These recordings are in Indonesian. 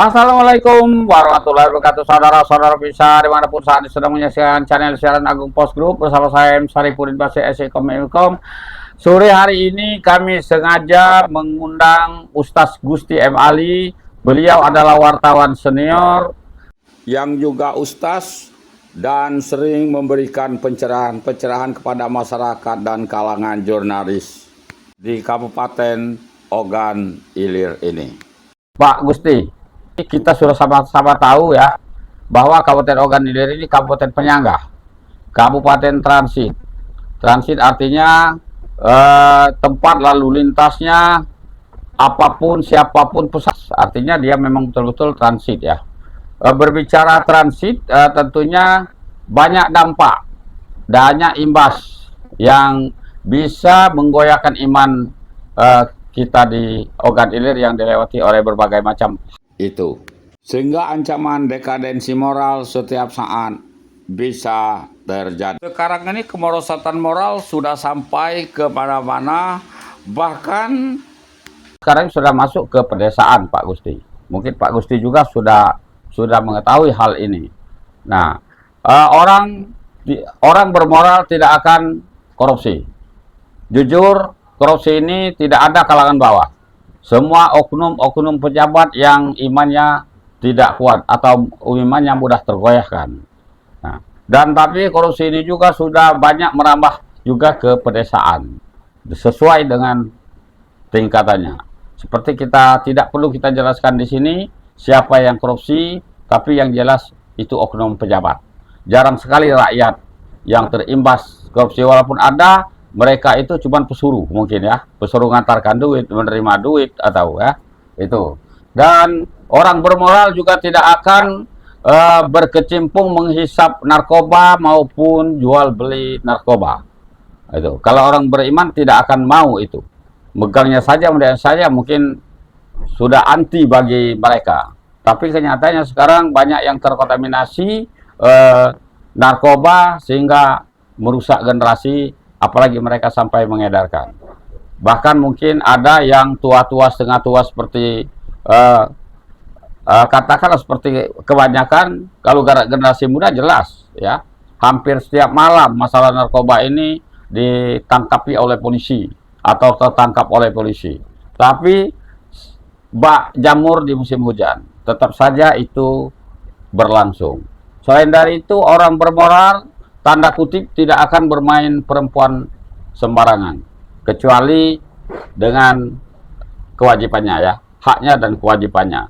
Assalamualaikum warahmatullahi wabarakatuh, saudara-saudara bisa dimanapun saat ini sedang menyaksikan channel siaran Agung Post Group bersama saya M. Saripudin Basri SEkom. Sore hari ini kami sengaja mengundang Ustadz Gusti M. Ali. Beliau adalah wartawan senior yang juga ustadz dan sering memberikan pencerahan kepada masyarakat dan kalangan jurnalis di Kabupaten Ogan Ilir ini. Pak Gusti, kita sudah sama-sama tahu ya bahwa Kabupaten Ogan Ilir ini kabupaten penyangga, kabupaten transit. Transit artinya tempat lalu lintasnya apapun siapapun pusat. Artinya dia memang betul-betul transit ya. Berbicara transit tentunya banyak dampak, banyak imbas yang bisa menggoyahkan iman kita di Ogan Ilir yang dilewati oleh berbagai macam itu, sehingga ancaman dekadensi moral setiap saat bisa terjadi. Sekarang ini kemerosotan moral sudah sampai ke mana-mana, bahkan sekarang sudah masuk ke pedesaan, Pak Gusti. Mungkin Pak Gusti juga sudah mengetahui hal ini. Nah, orang bermoral tidak akan korupsi. Jujur, korupsi ini tidak ada kalangan bawah. Semua oknum-oknum pejabat yang imannya tidak kuat atau imannya mudah tergoyahkan. Nah, dan tapi korupsi ini juga sudah banyak merambah juga ke pedesaan, sesuai dengan tingkatannya. Seperti kita tidak perlu kita jelaskan di sini siapa yang korupsi, tapi yang jelas itu oknum pejabat. Jarang sekali rakyat yang terimbas korupsi, walaupun ada. Mereka itu cuma pesuruh mungkin ya, pesuruh ngantarkan duit, menerima duit atau ya itu. Dan orang bermoral juga tidak akan berkecimpung menghisap narkoba maupun jual beli narkoba. Itu. Kalau orang beriman tidak akan mau itu. Megangnya saja, mungkin sudah anti bagi mereka. Tapi kenyataannya sekarang banyak yang terkontaminasi narkoba sehingga merusak generasi. Apalagi mereka sampai mengedarkan. Bahkan mungkin ada yang tua-tua, setengah tua seperti katakanlah seperti kebanyakan. Kalau generasi muda jelas ya, hampir setiap malam masalah narkoba ini ditangkapi oleh polisi atau tertangkap oleh polisi. Tapi bak jamur di musim hujan tetap saja itu berlangsung. Selain dari itu, orang bermoral tanda kutip tidak akan bermain perempuan sembarangan, kecuali dengan kewajibannya ya, haknya dan kewajibannya.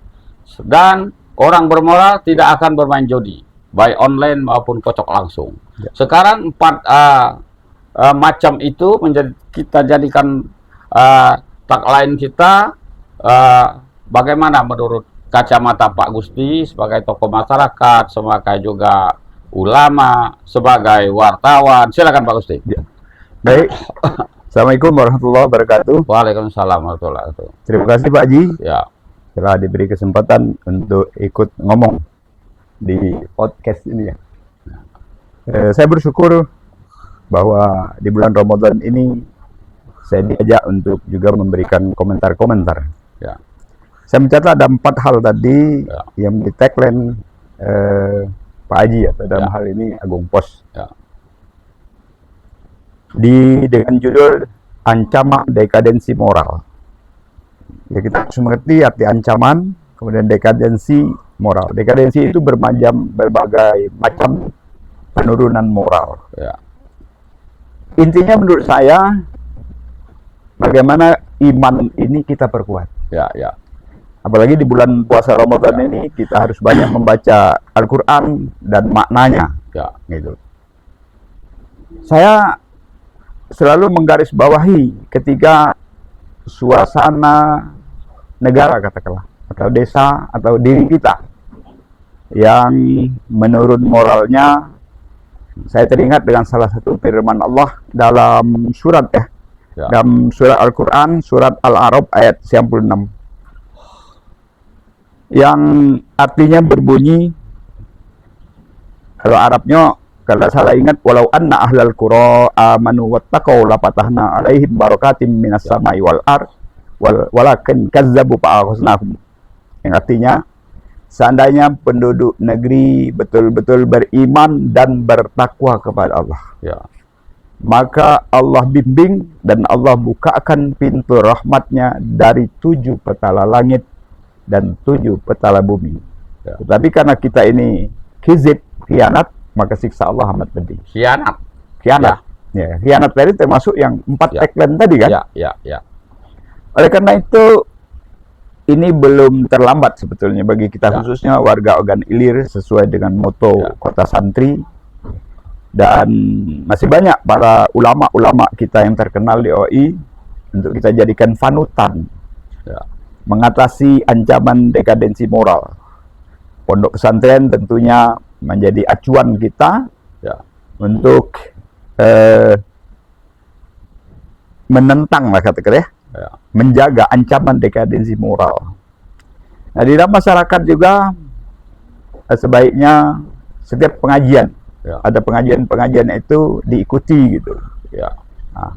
Dan orang bermoral tidak akan bermain judi, baik online maupun kocok langsung. Sekarang 4 macam itu kita jadikan tagline kita. Bagaimana menurut kacamata Pak Gusti sebagai tokoh masyarakat, sebagai juga ulama, sebagai wartawan? Silakan Pak Gusti. Ya. Baik. Assalamualaikum warahmatullahi wabarakatuh. Waalaikumsalam warahmatullahi wabarakatuh. Terima kasih Pak Haji. Ya. Telah diberi kesempatan untuk ikut ngomong di podcast ini ya. Saya bersyukur bahwa di bulan Ramadan ini saya diajak untuk juga memberikan komentar-komentar. Ya. Saya mencatat ada 4 hal tadi Ya. yang di tagline Pak Haji atau dalam hal ini Agung Post. Ya. Dengan judul ancaman dekadensi moral. Ya, kita harus mengerti arti ancaman, kemudian dekadensi moral. Dekadensi itu berbagai macam penurunan moral. Ya. Intinya menurut saya, bagaimana iman ini kita perkuat. Ya. Ya. Apalagi di bulan puasa Ramadan ini kita harus banyak membaca Al-Quran dan maknanya. Ya. Gitu. Saya selalu menggarisbawahi ketika suasana negara katakanlah, atau desa, atau diri kita yang menurun moralnya. Saya teringat dengan salah satu firman Allah dalam surat dalam surat Al-Quran, surat Al-A'raf ayat 96. Yang artinya berbunyi, kalau Arabnya, kalau salah ingat, walau anna ahlal qura amanu wattaqau lafatahna alaihim barakatim minas samai wal ard walakin kazzabu fa'akhadnahum. Yang artinya, seandainya penduduk negeri betul-betul beriman dan bertakwa kepada Allah, Ya. maka Allah bimbing dan Allah bukakan pintu rahmatnya dari 7 petala langit dan 7 petala bumi. Ya. Tetapi karena kita ini kizib, khianat, maka siksa Allah amat pedih. Khianat. Khianat. Ya, khianat tadi termasuk yang 4 Ya. tagline tadi kan? Ya. Oleh karena itu, ini belum terlambat sebetulnya bagi kita, Ya. khususnya warga Ogan Ilir, sesuai dengan moto Ya. Kota Santri. Dan masih banyak para ulama-ulama kita yang terkenal di OI untuk kita jadikan panutan Ya. mengatasi ancaman dekadensi moral. Pondok pesantren tentunya menjadi acuan kita Ya. untuk menentang lah kata-kata ya, Ya. menjaga ancaman dekadensi moral. Nah, di dalam masyarakat juga sebaiknya setiap pengajian, Ya. ada pengajian-pengajian itu diikuti gitu. Ya. Nah,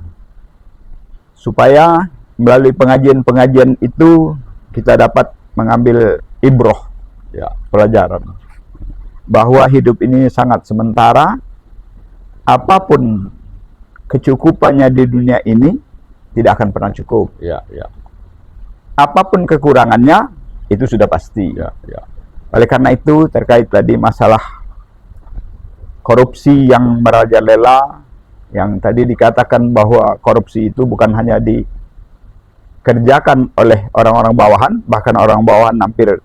supaya melalui pengajian-pengajian itu kita dapat mengambil ibroh, Ya. pelajaran bahwa hidup ini sangat sementara. Apapun kecukupannya di dunia ini tidak akan pernah cukup. Ya. Apapun kekurangannya itu sudah pasti. Ya. Oleh karena itu, terkait tadi masalah korupsi yang merajalela, yang tadi dikatakan bahwa korupsi itu bukan hanya dikerjakan oleh orang-orang bawahan, bahkan orang bawahan hampir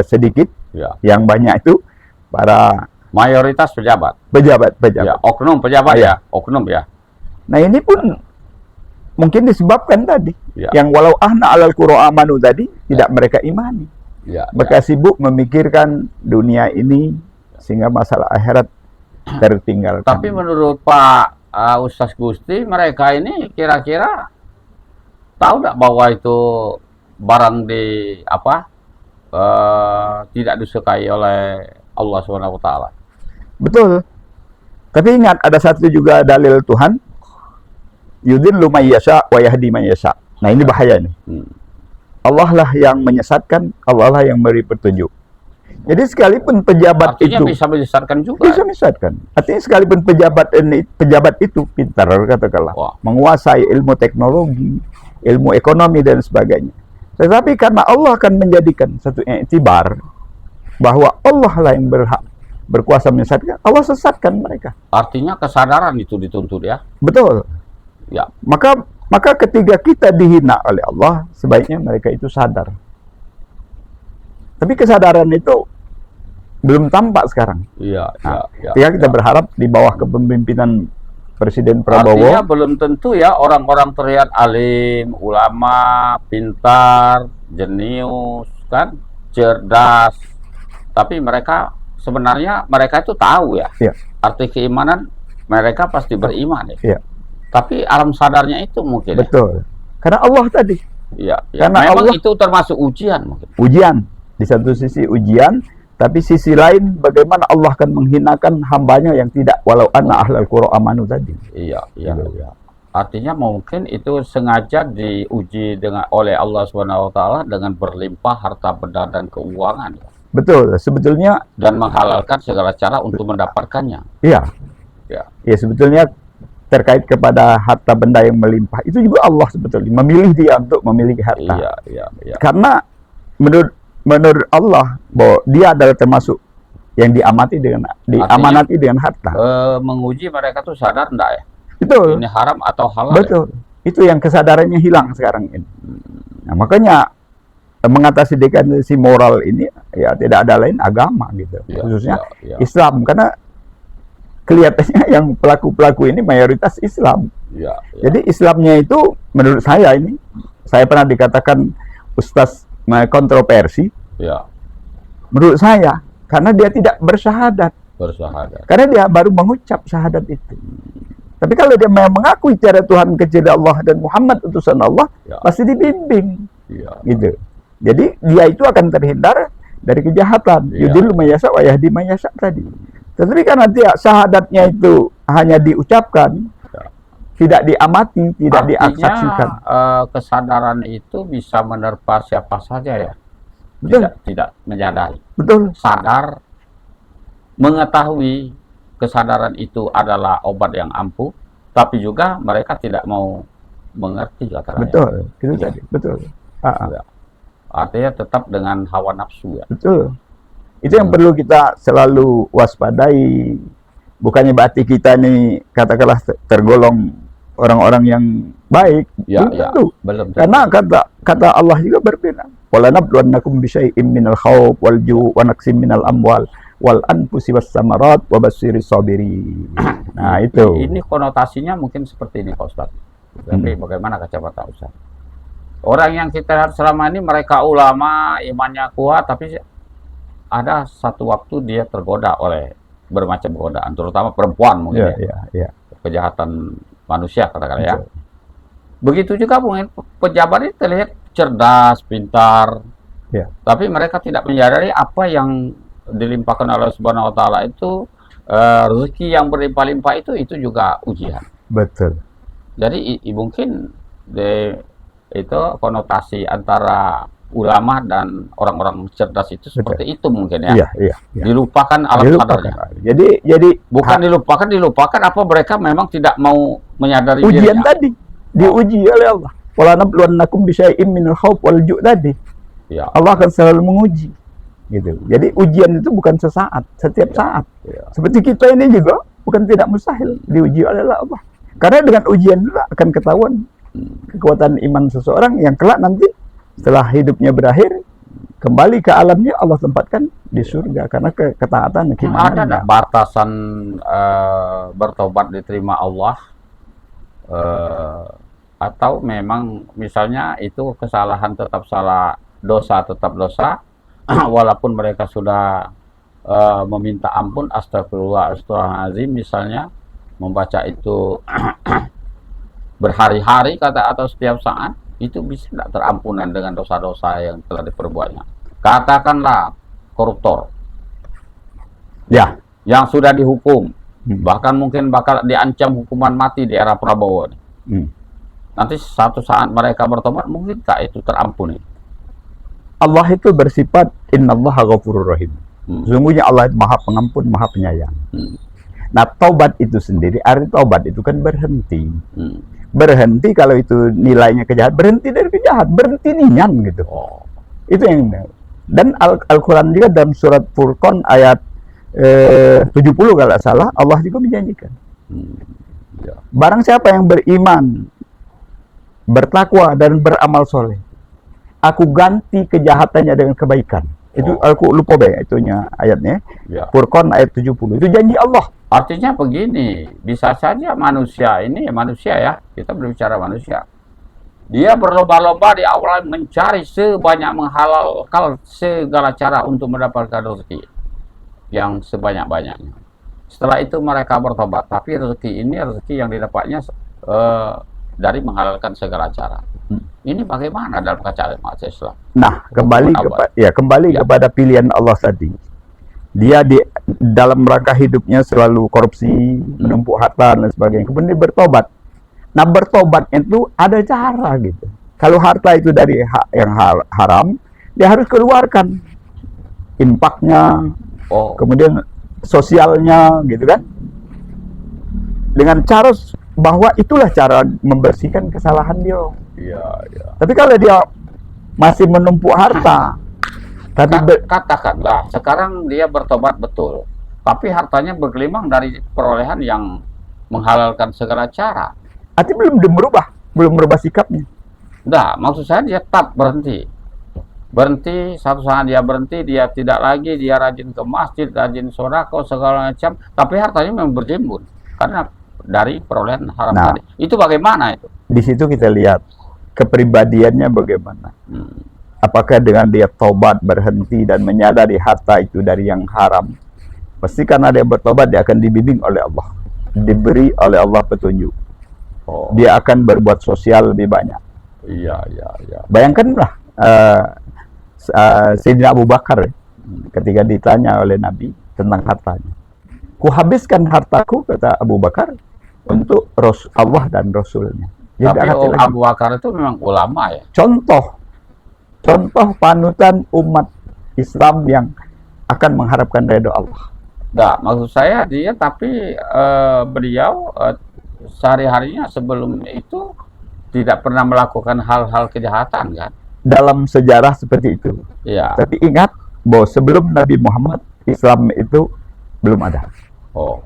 sedikit, Ya. yang banyak itu para Mayoritas pejabat. pejabat. Ya. Oknum pejabat Ya. ya. Oknum ya. Nah, ini pun mungkin disebabkan tadi, Ya. yang walau ahna alal qura amanu tadi tidak mereka imani. Ya. Mereka sibuk memikirkan dunia ini sehingga masalah akhirat tertinggalkan. Tapi menurut Pak Ustaz Gusti, mereka ini kira-kira tahu nggak bahwa itu barang tidak disukai oleh Allah Subhanahu Wa Taala? Betul. Tapi ingat, ada satu juga dalil Tuhan, yudhillu may yasha wa yahdi man yasha. Nah, ini bahaya nih. Allah lah yang menyesatkan, Allah lah yang memberi petunjuk. Jadi sekalipun pejabat Artinya itu bisa menyesatkan juga. bisa menyesatkan. Artinya sekalipun pejabat itu pintar, katakanlah, Wah. menguasai ilmu teknologi, ilmu ekonomi dan sebagainya. Tetapi karena Allah akan menjadikan satu iktibar bahwa Allah lah yang berhak berkuasa menyesatkan, Allah sesatkan mereka. Artinya kesadaran itu dituntut ya. Betul. Ya. Maka ketika kita dihina oleh Allah, sebaiknya mereka itu sadar. Tapi kesadaran itu belum tampak sekarang. Iya. Nah, Ya. ketika kita berharap di bawah kepemimpinan Presiden Prabowo, Artinya belum tentu ya orang-orang terlihat alim, ulama, pintar, jenius, kan, cerdas. Tapi sebenarnya mereka itu tahu ya. Iya. Arti keimanan mereka pasti beriman ya. Iya. Tapi alam sadarnya itu mungkin. Ya. betul. Karena Allah tadi Iya. Karena Memang Allah- itu termasuk ujian mungkin. ujian, di satu sisi ujian, tapi sisi lain bagaimana Allah akan menghinakan hambanya yang tidak, walau anna ahlal qura amanu tadi. Iya. Gitu. Artinya mungkin itu sengaja diuji oleh Allah Subhanahu Wa Taala dengan berlimpah harta benda dan keuangan Betul, sebetulnya dan menghalalkan segala cara untuk mendapatkannya. iya. Ya. Ya, sebetulnya terkait kepada harta benda yang melimpah itu juga Allah sebetulnya memilih dia untuk memiliki harta. Iya. Karena menurut Allah bahwa dia adalah termasuk yang diamanati dengan harta. Menguji mereka tuh sadar enggak ya? Betul. Ini haram atau halal? Ya? Betul. Itu yang kesadarannya hilang sekarang ini. Nah, makanya mengatasi dekadensi moral ini ya tidak ada lain agama gitu. Ya, Khususnya ya. Islam, karena kelihatannya yang pelaku-pelaku ini mayoritas Islam. Ya. Jadi Islamnya itu menurut saya ini, saya pernah dikatakan Ustaz kontroversi. Ya. Menurut saya karena dia tidak bersyahadat. Bersahadat. Karena dia baru mengucap syahadat itu. Tapi kalau dia mengakui cara Tuhan kecil Allah dan Muhammad utusan Allah, Ya. pasti dibimbing. Ya. Gitu. Jadi dia itu akan terhindar dari kejahatan. Ya. Yudhillu may yasha wa yahdi man yasha tadi. Tetapi karena dia syahadatnya itu hanya diucapkan, Ya. tidak diamati, tidak Artinya disaksikan. kesadaran itu bisa menerpa siapa saja ya. Betul. tidak menyadari. Betul. Sadar, mengetahui kesadaran itu adalah obat yang ampuh, tapi juga mereka tidak mau mengerti katanya. Betul. Itu Iya. tadi. Betul. Ah, ah. Ya. Artinya tetap dengan hawa nafsu ya. Betul. Itu yang perlu kita selalu waspadai. Bukannya berarti kita ini katakanlah tergolong orang-orang yang baik. Ya, Belum ya. tentu. Belum tentu. Karena kata Allah juga berbeda. Wala nabluwannakum bisyai'im minal khawf wal ju' wa naqsim minal amwal wal anfusi was samarat wa basyyiris sabirin. Nah, itu. Ini konotasinya mungkin seperti ini Pak Ustadz. Tapi bagaimana kacamata Ustadz? Orang yang kita lihat selama ini mereka ulama, imannya kuat, tapi ada satu waktu dia tergoda oleh bermacam godaan, terutama perempuan mungkin Ya. kejahatan manusia katakan ya. Betul. Begitu juga mungkin pejabat ini terlihat cerdas, pintar, Ya. tapi mereka tidak menyadari apa yang dilimpahkan oleh Subhanahu Wa Taala itu rezeki yang berlimpah-limpah itu juga ujian. Betul. Jadi mungkin itu konotasi antara ulama dan orang-orang cerdas itu seperti itu mungkin ya. Iya. Dilupakan alam sadarnya. Jadi Bukan dilupakan apa mereka memang tidak mau menyadari ujian dirinya. tadi diuji oleh Allah. Wala nabluwannakum bisyai'im minal khawf wal ju' tadi. Ya. Allah akan selalu menguji. Gitu. Jadi ujian itu bukan sesaat, setiap saat. Ya. Seperti kita ini juga bukan tidak mustahil diuji oleh Allah. Karena dengan ujian itu akan ketahuan kekuatan iman seseorang yang kelak nanti setelah hidupnya berakhir kembali ke alamnya Allah tempatkan di surga karena ketaatan Ada nggak batasan bertobat diterima Allah atau memang misalnya itu kesalahan tetap salah, dosa tetap dosa walaupun mereka sudah meminta ampun, astagfirullahaladzim misalnya, membaca itu berhari-hari atau setiap saat, itu bisa tidak terampunan dengan dosa-dosa yang telah diperbuatnya. Katakanlah koruptor Ya. yang sudah dihukum, bahkan mungkin bakal diancam hukuman mati di era Prabowo. Nanti satu saat mereka bertobat, mungkinkah itu terampuni? Allah itu bersifat innallaha ghafurur rahim. Sesungguhnya Allah itu maha pengampun, maha penyayang. Nah, taubat itu sendiri, arti taubat itu kan berhenti. Berhenti kalau itu nilainya kejahat, berhenti dari kejahat, berhenti nian gitu. Itu yang dan Al-Quran juga dalam surat Furqan ayat 70 kalau tidak salah, Allah juga menjanjikan. Barang siapa yang beriman, bertakwa dan beramal soleh, aku ganti kejahatannya dengan kebaikan. Itu aku lupa itunya ayatnya. Furqan ayat 70. Itu janji Allah. Artinya begini, bisa saja manusia ini manusia ya, kita berbicara manusia. Dia berlomba-lomba di awal mencari sebanyak menghalalkan segala cara untuk mendapatkan rezeki yang sebanyak-banyaknya. Setelah itu mereka bertobat, tapi rezeki ini rezeki yang didapatnya dari menghalalkan segala cara. Ini bagaimana dalam kacamata Islam? Nah, kembali kepada pilihan Allah tadi. Dia dalam rangka hidupnya selalu korupsi, menumpuk harta dan sebagainya. Kemudian bertobat. Nah, bertobatnya itu ada cara gitu. Kalau harta itu dari yang haram, dia harus keluarkan infaknya, kemudian sosialnya, gitu kan? Dengan cara bahwa itulah cara membersihkan kesalahan dia. Tapi kalau dia masih menumpuk harta, katakanlah sekarang dia bertobat betul, tapi hartanya bergelimang dari perolehan yang menghalalkan segala cara. Artinya belum merubah sikapnya. Nah, maksud saya dia tetap berhenti. Satu saat dia berhenti, dia tidak lagi, dia rajin ke masjid, rajin sodako, segala macam, tapi hartanya memang berjembun karena dari perolehan haram tadi. Itu bagaimana itu? Di situ kita lihat kepribadiannya bagaimana. Apakah dengan dia taubat, berhenti dan menyadari harta itu dari yang haram, pasti karena dia bertobat dia akan dibimbing oleh Allah, diberi oleh Allah petunjuk. Dia akan berbuat sosial lebih banyak. Bayangkanlah Sayyidina Abu Bakar ketika ditanya oleh Nabi tentang hartanya. Kuhabiskan hartaku, kata Abu Bakar, untuk Allah dan Rasulnya. Tapi Abu Bakar itu memang ulama ya. Contoh contoh panutan umat Islam yang akan mengharapkan ridho Allah. Nah, maksud saya dia tapi beliau sehari-harinya sebelum itu tidak pernah melakukan hal-hal kejahatan kan? Dalam sejarah seperti itu. Iya. Tapi ingat bahwa sebelum Nabi Muhammad, Islam itu belum ada. Oh.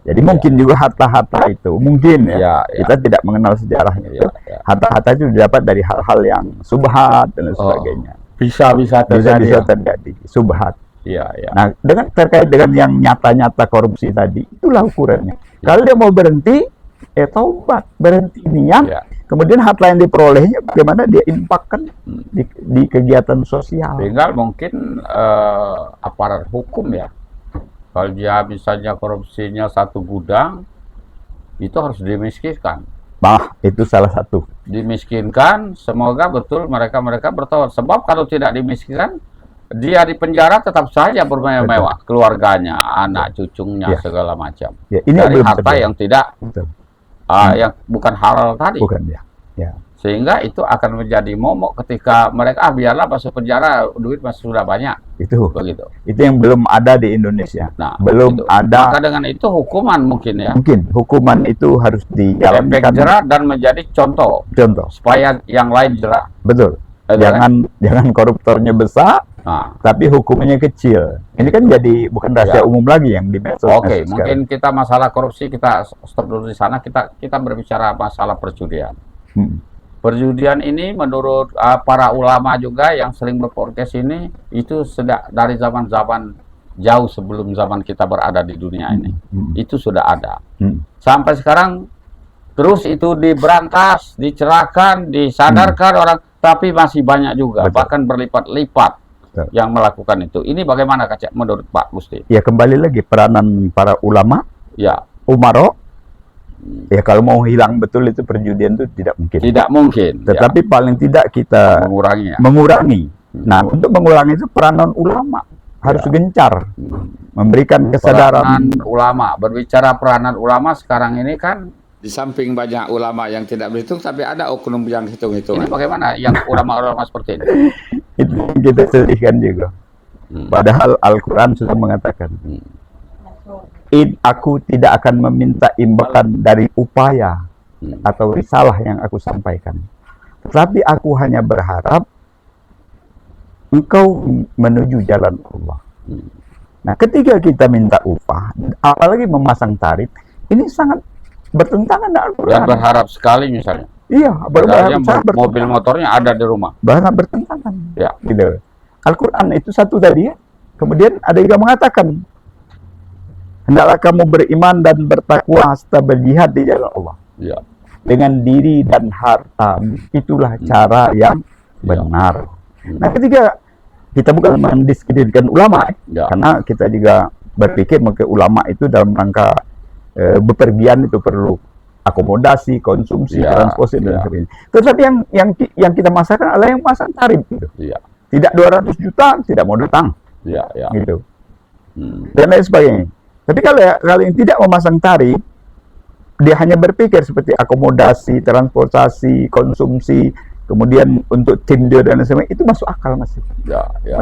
Jadi mungkin juga harta-harta itu, mungkin ya, Iya, iya. kita tidak mengenal sejarahnya itu. Iya, iya. Harta-harta itu didapat dari hal-hal yang subhat dan lain sebagainya. Bisa Bisa terjadi, subhat. Iya, iya. Nah, dengan terkait dengan yang nyata-nyata korupsi tadi, itulah ukurannya. Kalau dia mau berhenti, taubat, berhenti niat, Iya. kemudian harta yang diperolehnya bagaimana dia infakkan di kegiatan sosial. Tinggal mungkin aparat hukum ya. Kalau dia misalnya korupsinya 1 gudang, itu harus dimiskinkan. Nah, itu salah satu. Dimiskinkan, semoga betul mereka bertobat. Sebab kalau tidak dimiskinkan, dia di penjara tetap saja bermewah-mewah, keluarganya, anak, cucunya, Ya. segala macam. Ya, ini Dari belum harta terjadi. yang tidak, Betul. yang bukan halal tadi. Bukan ya. Ya. Sehingga itu akan menjadi momok ketika mereka biarlah masuk penjara, duit masih sudah banyak, Itu. begitu. Itu yang belum ada di Indonesia. Nah, belum itu. ada. Maka dengan itu hukuman mungkin ya. Mungkin hukuman itu harus Efek dijalankan. jerah dan menjadi contoh Contoh. supaya yang lain jerah. Betul. Itu Jangan koruptornya besar, Nah, tapi hukumannya kecil. Ini kan jadi bukan rahasia Ya. umum lagi yang di medsos. oke, mungkin kita masalah korupsi kita stop dulu di sana. Kita berbicara masalah perjudian. Hmm. Perjudian ini menurut para ulama juga yang sering berpodcast ini itu sudah dari zaman-zaman jauh sebelum zaman kita berada di dunia ini. Itu sudah ada. Sampai sekarang terus itu diberantas, dicerahkan, disadarkan orang, tapi masih banyak juga, Betul. bahkan berlipat-lipat Betul. yang melakukan itu. Ini bagaimana Kak Cek, menurut Pak Gusti? Ya kembali lagi peranan para ulama, Ya, umaro. Ya kalau mau hilang betul itu perjudian itu tidak mungkin. tidak mungkin. Tetapi paling tidak ya, kita menguranginya. mengurangi. Nah, untuk mengurangi itu peranan ulama harus gencar memberikan kesadaran. Peranan ulama, berbicara peranan ulama sekarang ini kan di samping banyak ulama yang tidak berhitung, tapi ada oknum yang hitung-hitung. Ini bagaimana yang ulama-ulama seperti ini? Itu yang kita sedihkan juga. Padahal Al-Quran sudah mengatakan, aku tidak akan meminta imbalan dari upaya atau risalah yang aku sampaikan. Tetapi aku hanya berharap engkau menuju jalan Allah. Nah, ketika kita minta upah, apalagi memasang tarif, ini sangat bertentangan dengan Al-Quran. Dan berharap sekali misalnya. Iya, Padahal sangat mobil motornya ada di rumah. bahkan bertentangan. Ya. Gitu. Al-Quran itu satu tadi ya. Kemudian ada juga mengatakan, hendaklah kamu beriman dan bertakwa serta berjihad di jalan Allah. Ya. Dengan diri dan harta. Itulah cara yang benar. Nah, ketika kita bukan mendiskreditkan ulama, Ya. karena kita juga berpikir mungkin ulama itu dalam rangka bepergian itu perlu akomodasi, konsumsi, Ya. transportasi dan Ya. sebagainya. Tetapi yang kita masakan adalah yang pasang tarif gitu. Iya. Tidak 200 juta tidak mau datang Iya, iya. gitu. Dan lain sebagainya. Tapi kalau yang tidak memasang tarif, dia hanya berpikir seperti akomodasi, transportasi, konsumsi, kemudian untuk tender dan lain sebagainya, itu masuk akal masih. Ya, ya,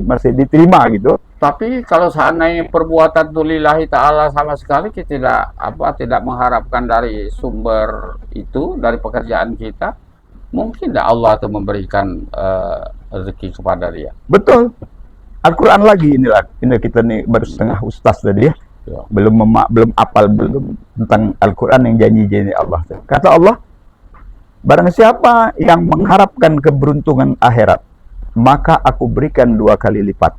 Masih diterima gitu. Tapi kalau seandainya perbuatan tulillahi ta'ala sama sekali kita tidak mengharapkan dari sumber itu, dari pekerjaan kita, mungkin tidak Allah itu memberikan rezeki kepada dia. Betul. Al-Quran lagi inilah. Ini kita nih baru setengah ustaz tadi ya. Ya. Belum apal tentang Al-Quran yang janji-janji Allah. Kata Allah, barang siapa yang mengharapkan keberuntungan akhirat, maka aku berikan 2 kali lipat.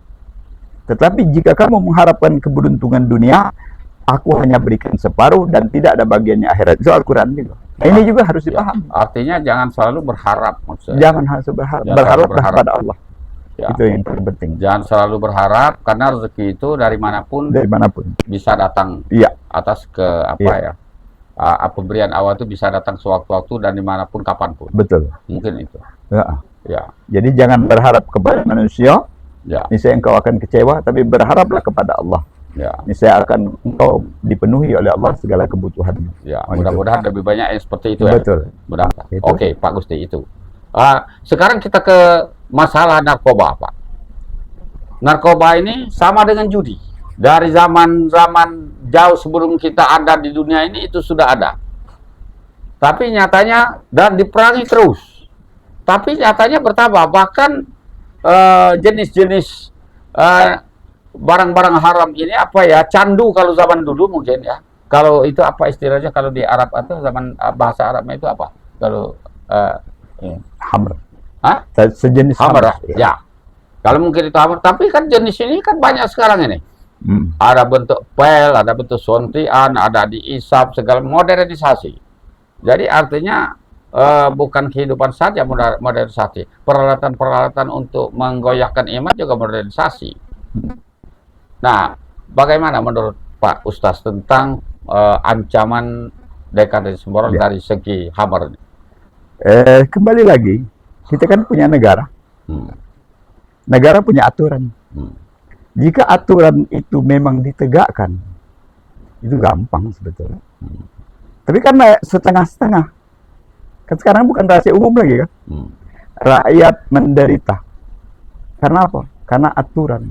Tetapi jika kamu mengharapkan keberuntungan dunia, aku hanya berikan separuh dan tidak ada bagiannya akhirat. Itu Al-Quran juga. Nah, ini juga harus dipahami. Artinya jangan selalu berharap maksudnya. Jangan harus berharaplah kepada Allah. Ya. Itu yang paling penting. Jangan selalu berharap karena rezeki itu dari manapun Dari manapun. bisa datang Iya. atas ke pemberian Allah itu bisa datang sewaktu-waktu dan dimanapun kapanpun. Betul. Mungkin itu. Ya. Ya, Jadi jangan berharap kepada manusia, ya, niscaya engkau akan kecewa, tapi berharaplah kepada Allah. ya, Niscaya akan engkau dipenuhi oleh Allah segala kebutuhanmu. ya. Oh, gitu. Mudah-mudahan lebih banyak yang seperti itu ya. Betul. Mudah-mudahan. Itu. Oke, Pak Gusti itu. Sekarang kita ke masalah narkoba, Pak. Narkoba ini sama dengan judi. Dari zaman-zaman jauh sebelum kita ada di dunia ini itu sudah ada. Tapi nyatanya dan diperangi terus. Tapi nyatanya bertambah. Bahkan jenis-jenis barang-barang haram ini apa ya, candu kalau zaman dulu mungkin ya. Kalau itu apa istilahnya kalau di Arab atau zaman bahasa Arabnya itu apa? Kalau Hammer. Hah? Sejenis Hammer hammer. ya. Kalau mungkin itu hammer, tapi kan jenis ini kan banyak sekarang ini. Ada bentuk pel, ada bentuk sontian, ada diisap, segala modernisasi. Jadi artinya bukan kehidupan saja modernisasi, peralatan-peralatan untuk menggoyahkan iman juga modernisasi. Nah, bagaimana menurut Pak Ustaz tentang ancaman dekadensi moral dari segi hammer ini? Kembali lagi, kita kan punya negara. Negara punya aturan. Jika aturan itu memang ditegakkan, itu gampang sebetulnya. Tapi karena setengah-setengah, kan sekarang bukan rahasia umum lagi kan? Rakyat menderita. Karena apa? Karena aturan.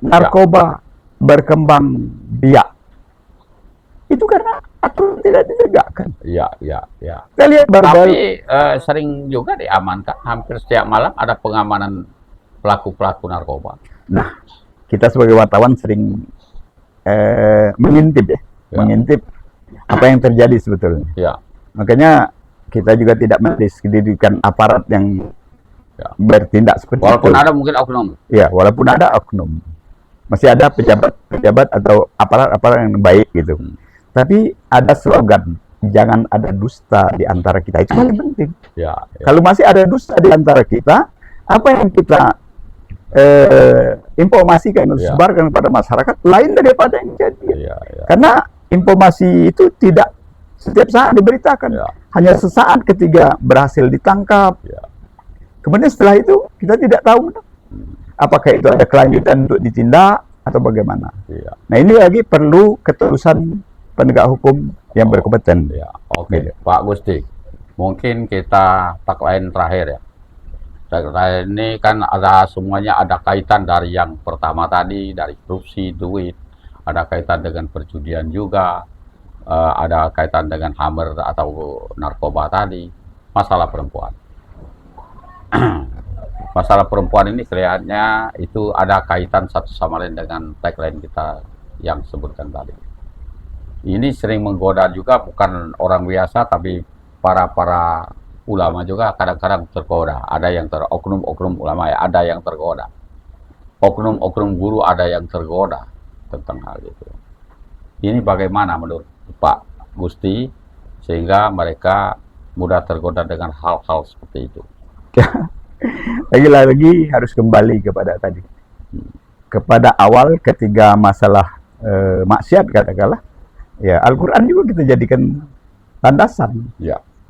Narkoba berkembang biak. Itu karena aturan tidak ditegakkan. Ya. Kita lihat Tapi sering juga diamankan. Hampir setiap malam ada pengamanan pelaku-pelaku narkoba. Nah, kita sebagai wartawan sering mengintip mengintip apa yang terjadi sebetulnya. Ya. Makanya kita juga tidak mendiskreditkan aparat yang bertindak seperti Walaupun itu. ada mungkin oknum. Ya, walaupun ada oknum. Masih ada pejabat-pejabat atau aparat-aparat yang baik gitu. Tapi ada slogan, jangan ada dusta di antara kita. Itu paling penting. Ya. Kalau masih ada dusta di antara kita, apa yang kita informasikan, sebarkan kepada masyarakat, lain daripada yang jadi. Karena informasi itu tidak setiap saat diberitakan. Hanya sesaat ketika berhasil ditangkap. Kemudian setelah itu, kita tidak tahu apakah itu ada kelanjutan untuk ditindak atau bagaimana. Nah, ini lagi perlu ketulusan penegak hukum yang berkompeten. Oke. Pak Gusti, mungkin kita tagline terakhir ya. Tagline ini kan ada semuanya ada kaitan dari yang pertama tadi, dari korupsi, duit, ada kaitan dengan perjudian juga, ada kaitan dengan hammer atau narkoba tadi, masalah perempuan. Masalah perempuan ini kelihatannya itu ada kaitan satu sama lain dengan tagline kita yang sebutkan tadi. Ini sering menggoda juga, bukan orang biasa, tapi para ulama juga kadang-kadang tergoda. Ada yang oknum ulama ya, ada yang tergoda. Oknum guru ada yang tergoda tentang hal itu. Ini bagaimana menurut Pak Gusti sehingga mereka mudah tergoda dengan hal-hal seperti itu? Lagi-lagi harus kembali kepada tadi. Kepada awal ketika masalah maksiat katakanlah, ya Al-Quran juga kita jadikan landasan.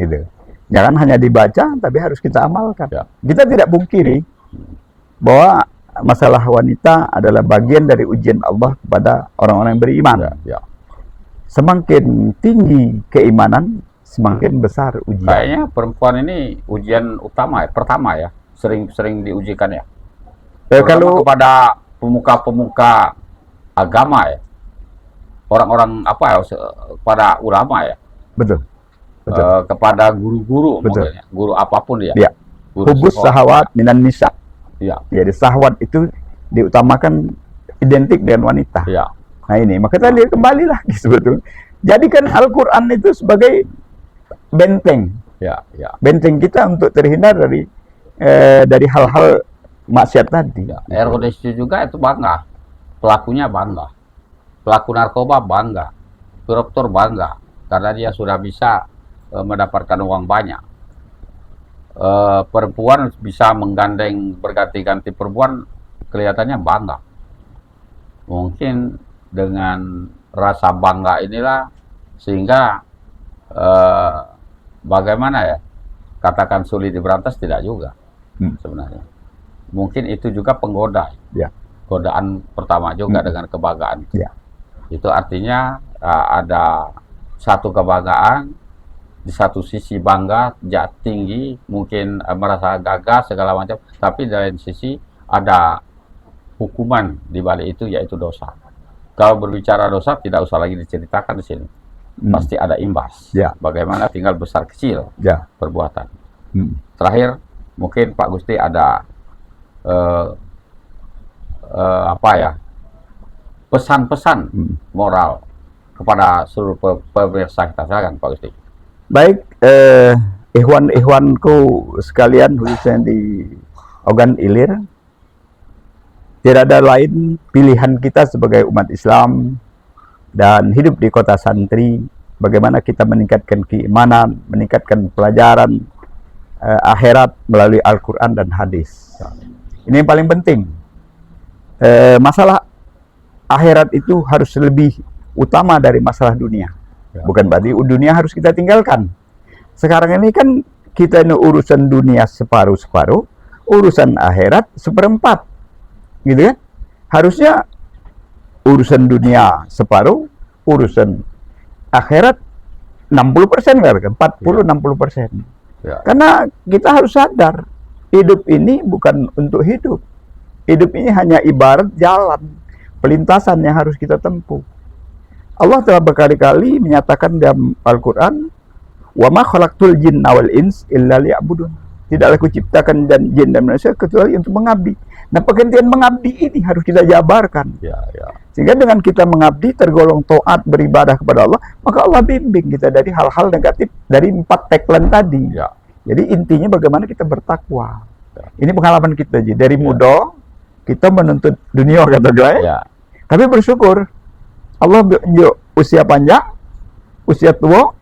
Gitu. Jangan hanya dibaca, tapi harus kita amalkan. Kita tidak pungkiri bahwa masalah wanita adalah bagian dari ujian Allah kepada orang-orang yang beriman. Semakin tinggi keimanan, semakin besar ujian. Kayaknya perempuan ini ujian utama ya, pertama ya, sering diujikan ya. Kalau kepada pemuka-pemuka agama ya, orang-orang apa ya, pada ulama ya. Betul. Kepada guru-guru mungkin ya, guru apapun ya. Hubus sahwat minan nisa. Jadi sahwat itu diutamakan identik dengan wanita. Nah ini, maka kita lihat kembali lagi sebetulnya. Jadikan Al-Quran itu sebagai benteng. Benteng kita untuk terhindar dari hal-hal maksiat tadi. RODC juga itu bangga. Pelakunya bangga. Pelaku narkoba bangga. Koruptor bangga. Karena dia sudah bisa mendapatkan uang banyak. Perempuan bisa menggandeng berganti-ganti perempuan, kelihatannya bangga. Mungkin dengan rasa bangga inilah sehingga bagaimana ya, katakan sulit diberantas, tidak juga sebenarnya. Mungkin itu juga penggoda. Godaan pertama juga dengan kebanggaan. Itu artinya ada satu kebanggaan di satu sisi bangga, tinggi, mungkin merasa gagah segala macam, tapi di lain sisi ada hukuman di balik itu, yaitu dosa. Kalau berbicara dosa tidak usah lagi diceritakan di sini, pasti ada imbas. Ya. Bagaimana tinggal besar kecil Ya. perbuatan. Terakhir, mungkin Pak Gusti ada apa ya, pesan-pesan moral kepada seluruh pemirsa kita. Silakan Pak Gusti. Baik, ikhwan-ikhwanku sekalian, khususnya di Ogan Ilir, tidak ada lain pilihan kita sebagai umat Islam dan hidup di kota santri, bagaimana kita meningkatkan keimanan, meningkatkan pelajaran akhirat melalui Al-Quran dan hadis. Ini yang paling penting. Masalah akhirat itu harus lebih utama dari masalah dunia. Bukan berarti dunia harus kita tinggalkan. Sekarang ini kan kita ini urusan dunia separuh-separuh, urusan akhirat seperempat. Gitu kan? Harusnya urusan dunia separuh, urusan akhirat 60% kan? 40-60%. Ya. Karena kita harus sadar, hidup ini bukan untuk hidup. Hidup ini hanya ibarat jalan, pelintasan yang harus kita tempuh. Allah telah berkali-kali menyatakan dalam Al-Quran, "Wa ma khalaqtul jinna wal ins illa liya'budun." Tidaklah kuciptakan jin dan manusia kecuali untuk mengabdi. Nah, pengertian mengabdi ini harus kita jabarkan. Ya, ya. Sehingga dengan kita mengabdi tergolong taat beribadah kepada Allah, maka Allah bimbing kita dari hal-hal negatif dari 4 tagline tadi. Ya. Jadi intinya bagaimana kita bertakwa. Ya. Ini pengalaman kita Ji. Dari muda kita menuntut dunia kata gue. Ya. Tapi bersyukur Allah usia panjang, usia tua,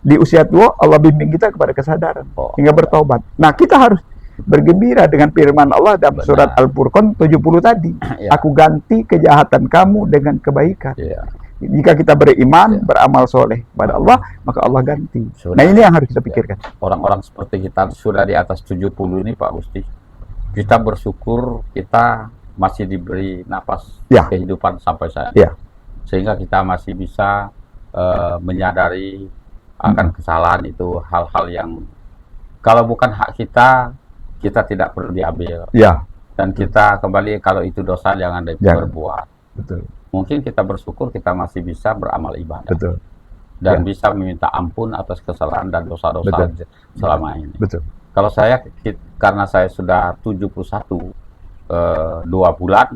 di usia tua Allah bimbing kita kepada kesadaran hingga bertobat. Nah, kita harus bergembira dengan firman Allah dalam surat Al-Furqan 70 tadi. Ya. Aku ganti kejahatan kamu dengan kebaikan. Ya. Jika kita beriman, beramal soleh pada Allah, maka Allah ganti. Nah, ini yang harus kita pikirkan. Orang-orang seperti kita sudah di atas 70 ini Pak Gusti, kita bersyukur kita masih diberi napas kehidupan sampai saat ini. Sehingga kita masih bisa menyadari akan kesalahan itu, hal-hal yang kalau bukan hak kita, kita tidak perlu diambil. Dan kita kembali, kalau itu dosa jangan diperbuat. Betul. Mungkin kita bersyukur kita masih bisa beramal ibadah. Betul. Dan bisa meminta ampun atas kesalahan dan dosa-dosa selama ini. Betul. Kalau saya, karena saya sudah 71 2 bulan,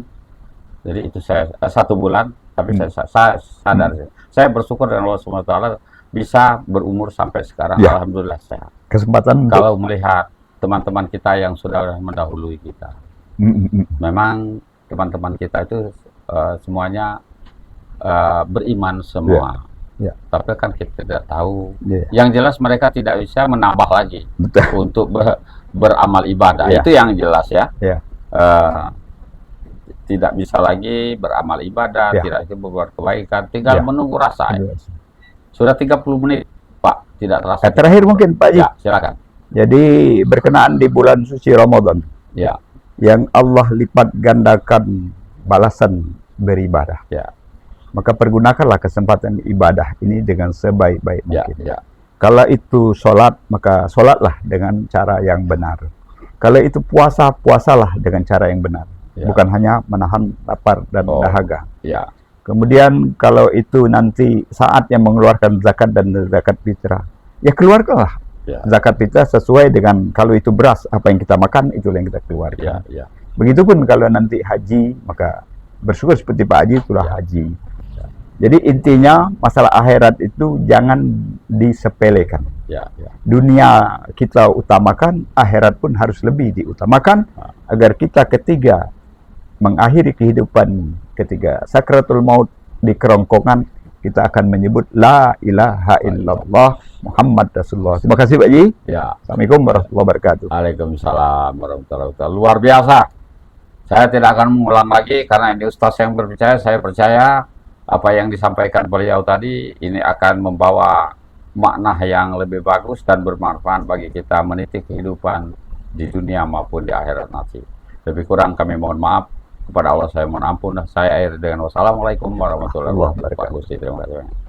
jadi itu saya 1 bulan, tapi saya sadar, saya bersyukur dengan Allah SWT bisa berumur sampai sekarang. Alhamdulillah sehat. Kesempatan kalau melihat teman-teman kita yang sudah mendahului kita, memang teman-teman kita itu semuanya beriman semua. Tapi kan kita tidak tahu. Yang jelas mereka tidak bisa menambah lagi untuk beramal ibadah. Itu yang jelas ya. Tidak bisa lagi beramal ibadah, tidak bisa berbuat kebaikan, tinggal menunggu rasa. Sudah 30 menit, Pak, tidak terasa. Terakhir mungkin, Pak Ji. Silakan. Jadi berkenaan di bulan suci Ramadan, yang Allah lipat gandakan balasan beribadah. Maka pergunakanlah kesempatan ibadah ini dengan sebaik-baik mungkin. Kalau itu sholat, maka sholatlah dengan cara yang benar. Kalau itu puasa, puasalah dengan cara yang benar. Bukan hanya menahan lapar dan dahaga. Kemudian kalau itu nanti saatnya mengeluarkan zakat dan zakat fitrah, ya keluarkanlah zakat fitrah sesuai dengan, kalau itu beras, apa yang kita makan, itulah yang kita keluarkan. Begitupun kalau nanti haji, maka bersyukur seperti Pak Haji itulah haji. Jadi intinya masalah akhirat itu jangan disepelekan. Dunia kita utamakan, akhirat pun harus lebih diutamakan, agar kita ketiga mengakhiri kehidupan ketika sakratul maut di kerongkongan, kita akan menyebut la ilaha illallah Muhammad Rasulullah. Terima kasih Pak Ji. Assalamualaikum warahmatullahi wabarakatuh. Waalaikumsalam warahmatullahi wabarakatuh. Luar biasa. Saya tidak akan mengulang lagi karena ini Ustaz yang berbicara. Saya percaya apa yang disampaikan beliau tadi ini akan membawa makna yang lebih bagus dan bermanfaat bagi kita meniti kehidupan di dunia maupun di akhirat nanti. Lebih kurang kami mohon maaf. Kepada Allah saya mohon ampun. Saya akhiri dengan wassalamualaikum warahmatullahi wabarakatuh. Terima kasih.